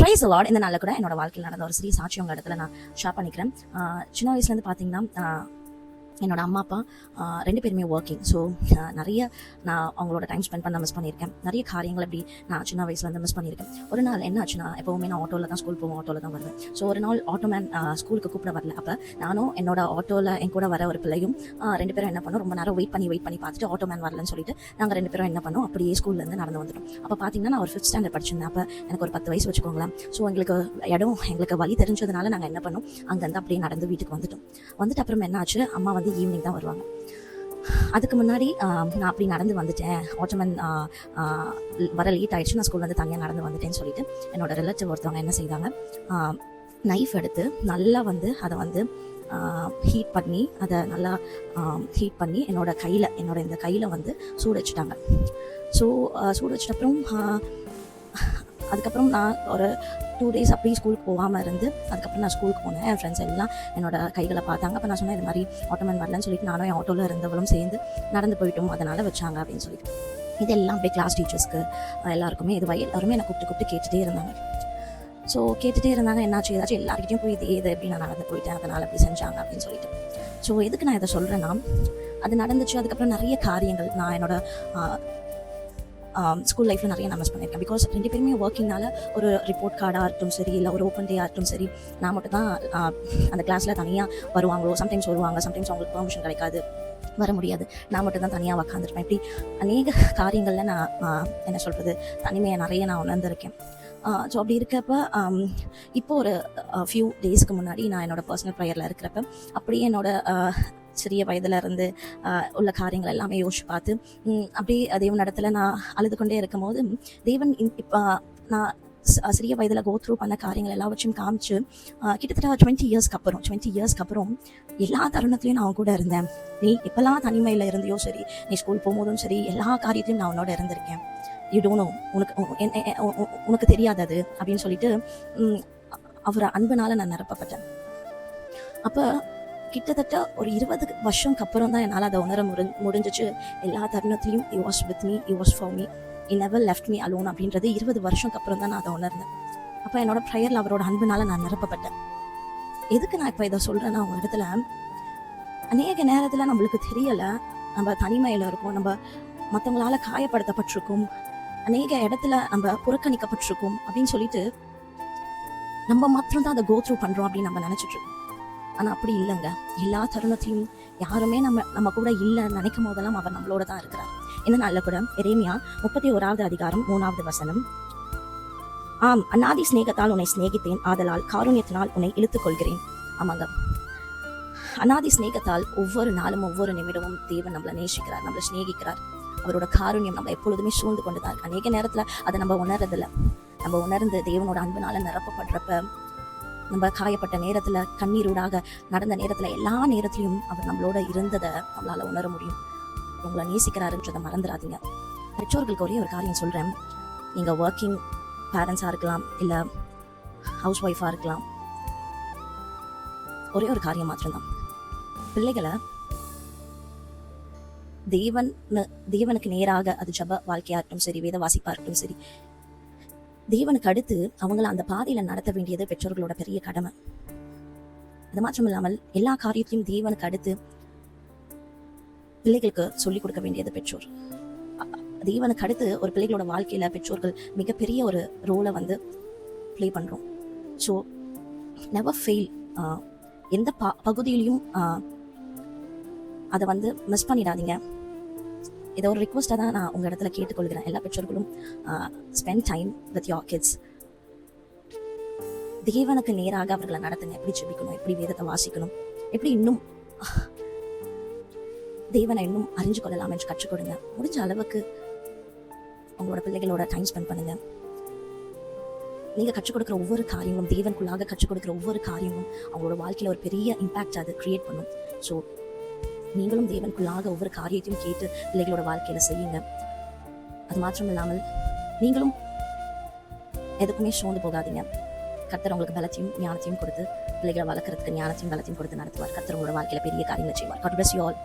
Praise the Lord. இந்த நாளில் கூட என்னோட வாழ்க்கையில் நடந்த ஒரு சிறிய சாட்சி உங்கள் இடத்துல நான் ஷேர் பண்ணிக்கிறேன். சின்ன வயசுலேருந்து பார்த்தீங்கன்னா என்னோட அம்மா அப்பா 2 பேருமே ஒர்க்கிங். ஸோ நிறைய நான் அவங்களோட டைம் ஸ்பெண்ட் பண்ண மிஸ் பண்ணியிருக்கேன். நிறைய காரியங்கள் அப்படி நான் சின்ன வயசுலேருந்து மிஸ் பண்ணியிருக்கேன். ஒரு நாள் என்ன ஆச்சுன்னா, எப்போவுமே நான் ஆட்டோவில் தான் ஸ்கூல் போவோம், ஆட்டோவில் தான் வருவேன். ஸோ ஒரு நாள் ஆட்டோமேன் ஸ்கூலுக்கு கூப்பிட வரல. அப்போ நானும் என்னோட ஆட்டோவில் என் கூட வர ஒரு பிள்ளையும் 2 பேரும் என்ன பண்ணோம், ரொம்ப நேரம் வெயிட் பண்ணி பார்த்துட்டு ஆட்டோமேன் வரலன்னு சொல்லிட்டு நாங்கள் 2 பேரும் என்ன பண்ணோம், அப்படியே ஸ்கூல்லேருந்து நடந்து வந்துட்டோம். அப்போ பார்த்தீங்கன்னா நான் ஒரு 5th ஸ்டாண்டர்ட் படிச்சிருந்தேன். அப்போ எனக்கு ஒரு 10 வயசு வச்சுக்கோங்களேன். ஸோ எங்களுக்கு வழி தெரிஞ்சதுனால நாங்கள் என்ன பண்ணோம், அங்கேருந்து அப்படியே நடந்து வீட்டுக்கு வந்துட்டு அப்புறம் என்ன ஆச்சு, அம்மா வந்து ஈவினிங் தான் வருவாங்க. அதுக்கு முன்னாடி நான் அப்படி நடந்து வந்துட்டேன், ஆட்டோமேன் வர லேட் ஆயிடுச்சு, நான் ஸ்கூல் வந்து தனியாக நடந்து வந்துட்டேன்னு சொல்லிட்டு என்னோட ரிலேட்டிவ் ஒருத்தவங்க என்ன செய்தாங்க, நைஃப் எடுத்து நல்லா வந்து அதை வந்து ஹீட் பண்ணி என்னோட இந்த கையில் வந்து சூடு வச்சுட்டாங்க. ஸோ சூடு வச்சுட்டு அதுக்கப்புறம் நான் ஒரு 2 days அப்படியே ஸ்கூலுக்கு போகாமல் இருந்து அதுக்கப்புறம் நான் ஸ்கூலுக்கு போனேன். என் ஃப்ரெண்ட்ஸ் எல்லாம் என்னோட கைகளை பார்த்தாங்க. அப்போ நான் சொன்னேன், இது மாதிரி ஆட்டோமேன் வரலன்னு சொல்லிட்டு நானும் என் ஆட்டோவில் இருந்தவளும் சேர்ந்து நடந்து போயிட்டோம், அதனால் வச்சாங்க அப்படின்னு சொல்லிட்டு. இதெல்லாம் அப்படியே கிளாஸ் டீச்சர்ஸ்க்கு எல்லாருக்குமே எல்லாருமே என்னை கூப்பிட்டு கேட்டுகிட்டே இருந்தாங்க. ஸோ கேட்டுகிட்டே இருந்தாங்க, என்னாச்சு ஏதாச்சும் எல்லாருக்கிட்டையும் போய் இது எப்படி நான் நடந்து போயிட்டேன், அதனால் அப்படி செஞ்சாங்க அப்படின்னு சொல்லிட்டு. ஸோ எதுக்கு நான் இதை சொல்கிறேன்னா, அது நடந்துச்சு. அதுக்கப்புறம் நிறைய காரியங்கள் நான் என்னோட ஸ்கூல் லைஃப்பில் நிறைய நான் மிஸ் பண்ணியிருக்கேன். பிகாஸ் 2 பேருமே ஒர்க்கிங்னால ஒரு ரிப்போர்ட் கார்டாக இருக்கட்டும் சரி, இல்லை ஒரு ஓப்பன் டே ஆகட்டும் சரி, நான் மட்டும் தான் அந்த கிளாஸில் தனியாக வருவாங்களோ, சம்டைம்ஸ் வருவாங்க, சம்டைம்ஸ் அவங்களுக்கு பெர்மிஷன் கிடைக்காது, வர முடியாது, நான் மட்டும் தான் தனியாக உக்காந்துருப்பேன். இப்படி அநேக காரியங்களில் நான் என்ன சொல்கிறது, தனிமையை நிறைய நான் உணர்ந்திருக்கேன். ஸோ அப்படி இருக்கப்போ இப்போ ஒரு ஃபியூ டேஸ்க்கு முன்னாடி நான் என்னோடய பர்சனல் ப்ரேயரில் இருக்கிறப்ப அப்படியே என்னோட சிறிய வயதில் இருந்து உள்ள காரியங்கள் எல்லாமே யோசிச்சு பார்த்து அப்படியே தேவன் இடத்துல நான் அழுது கொண்டே இருக்கும் போது தேவன் இப்போ நான் சிறிய வயதில் கோ த்ரூ பண்ண காரியங்கள் எல்லாவற்றையும் காமிச்சு கிட்டத்தட்ட 20 இயர்ஸ்க்கு அப்புறம் எல்லா தருணத்துலையும் நான் கூட இருந்தேன். நீ இப்போல்லாம் தனிமையில் இருந்தியோ சரி, நீ ஸ்கூல் போகும்போதும் சரி, எல்லா காரியத்தையும் நான் உன்னோட இருந்திருக்கேன். யூ டோன்ட் நோ, உனக்கு தெரியாதது அப்படின்னு சொல்லிட்டு அவரை அன்புனால நான் நிரப்பப்பட்டேன். அப்போ கிட்டத்தட்ட ஒரு 20 வருஷம்க்கு அப்புறம் தான் என்னால் அதை உணர முடிஞ்சிச்சு. எல்லா தருணத்துலையும் you was with me, you was for me, you never left me alone அப்படின்றது 20 வருஷம்க்கு அப்புறம் தான் நான் அதை உணர்ந்தேன். அப்போ என்னோட ப்ரேயரில் அவரோட அன்புனால நான் நிரப்பப்பட்டேன். எதுக்கு நான் இப்போ இதை சொல்கிறேன்னா, அவங்க இடத்துல அநேக நேரத்தில் நம்மளுக்கு தெரியலை, நம்ம தனிமையில் இருக்கோம், நம்ம மற்றவங்களால காயப்படுத்தப்பட்டிருக்கோம், அநேக இடத்துல நம்ம புறக்கணிக்கப்பட்டிருக்கோம் அப்படின்னு சொல்லிட்டு நம்ம மாத்திரம் தான் அதை கோ த்ரூ பண்ணுறோம் அப்படின்னு நம்ம நினச்சிட்டு இருக்கோம். ஆனால் அப்படி இல்லைங்க. எல்லா தருணத்தையும் யாருமே நம்ம கூட இல்லைன்னு நினைக்கும் போதெல்லாம் அவர் நம்மளோட தான் இருக்கிறார். இந்த நாளில் கூட எரேமியா 31வது அதிகாரம் 3வது வசனம், ஆம், அநாதி சிநேகத்தால் உன்னை சிநேகித்தேன், ஆதலால் காருண்யத்தினால் உன்னை இழுத்துக் கொள்கிறேன். ஆமாங்க, அநாதி சிநேகத்தால் ஒவ்வொரு நாளும் ஒவ்வொரு நிமிடமும் தேவன் நம்மளை நேசிக்கிறார், நம்மளை சிநேகிக்கிறார். அவரோட காருண்யம் நம்ம எப்பொழுதுமே சூழ்ந்து கொண்டு தான் இருக்கு. அநேக நேரத்தில் அதை நம்ம உணர்றதில்லை. நம்ம உணர்ந்து தேவனோட அன்புனால நிரப்பப்படுறப்ப, நம்ம காயப்பட்ட நேரத்தில், கண்ணீரோடாக நடந்த நேரத்தில், எல்லா நேரத்திலையும் அவர் நம்மளோட இருந்ததை நம்மளால் உணர முடியும். உங்களை நேசிக்கிறாருன்றதை மறந்துடாதீங்க. பெற்றோர்களுக்கு ஒரே ஒரு காரியம் சொல்கிறேன். நீங்கள் ஒர்க்கிங் பேரண்ட்ஸாக இருக்கலாம், இல்லை ஹவுஸ் ஒய்ஃபாக இருக்கலாம், ஒரே ஒரு காரியம் மாத்திரம்தான், பிள்ளைகளை தேவனுக்கு நேராக, அது ஜப வாழ்க்கையாக இருக்கட்டும் சரி, வேத வாசிப்பாக இருக்கட்டும் சரி, தேவனுக்கு அடுத்து அவங்கள அந்த பாதையில நடத்த வேண்டியது பெற்றோர்களோட பெரிய கடமை. அது மாற்றம் இல்லாமல் எல்லா காரியத்தையும் தேவனுக்கு அடுத்து பிள்ளைகளுக்கு சொல்லிக் கொடுக்க வேண்டியது பெற்றோர். தேவனுக்கு அடுத்து ஒரு பிள்ளைகளோட வாழ்க்கையில பெற்றோர்கள் மிகப்பெரிய ஒரு ரோலை வந்து பிளே பண்றோம். So never fail. எந்த பகுதியிலையும் அதை வந்து மிஸ் பண்ணிடாதீங்க. இதை ஒரு ரிக்வஸ்ட்டாக தான் நான் உங்கள் இடத்துல கேட்டுக்கொள்கிறேன். எல்லா பெற்றோர்களும் spend time with your kids. தேவனுக்கு நேராக அவர்களை நடத்துங்க. எப்படி ஜெபிக்கணும், எப்படி வேதத்தை வாசிக்கணும், எப்படி இன்னும் தேவனை இன்னும் அறிஞ்சு கொள்ளலாம் என்று கற்றுக் கொடுங்க. முடிஞ்ச அளவுக்கு உங்களோட பிள்ளைகளோட டைம் ஸ்பெண்ட் பண்ணுங்க. நீங்கள் கற்றுக் கொடுக்குற ஒவ்வொரு காரியமும், தேவனுக்குள்ளாக கற்றுக் கொடுக்குற ஒவ்வொரு காரியமும் அவங்களோட வாழ்க்கையில் ஒரு பெரிய இம்பாக்ட் அது கிரியேட் பண்ணும். ஸோ நீங்களும் தேவனுக்குள்ளாக ஒவ்வொரு காரியத்தையும் கேட்டு பிள்ளைகளோட வாழ்க்கையில செய்யுங்க. அது மாத்திரம் இல்லாமல் நீங்களும் எதுக்குமே சோர்ந்து போகாதீங்க. கர்த்தர் உங்களுக்கு பலத்தையும் ஞானத்தையும் கொடுத்து பிள்ளைகளை வளர்க்கறதுக்கு ஞானத்தையும் பலத்தையும் கொடுத்து நடத்துவார். கர்த்தர் உங்களோட வாழ்க்கையில பெரிய காரியங்களை செய்வார். God bless you all.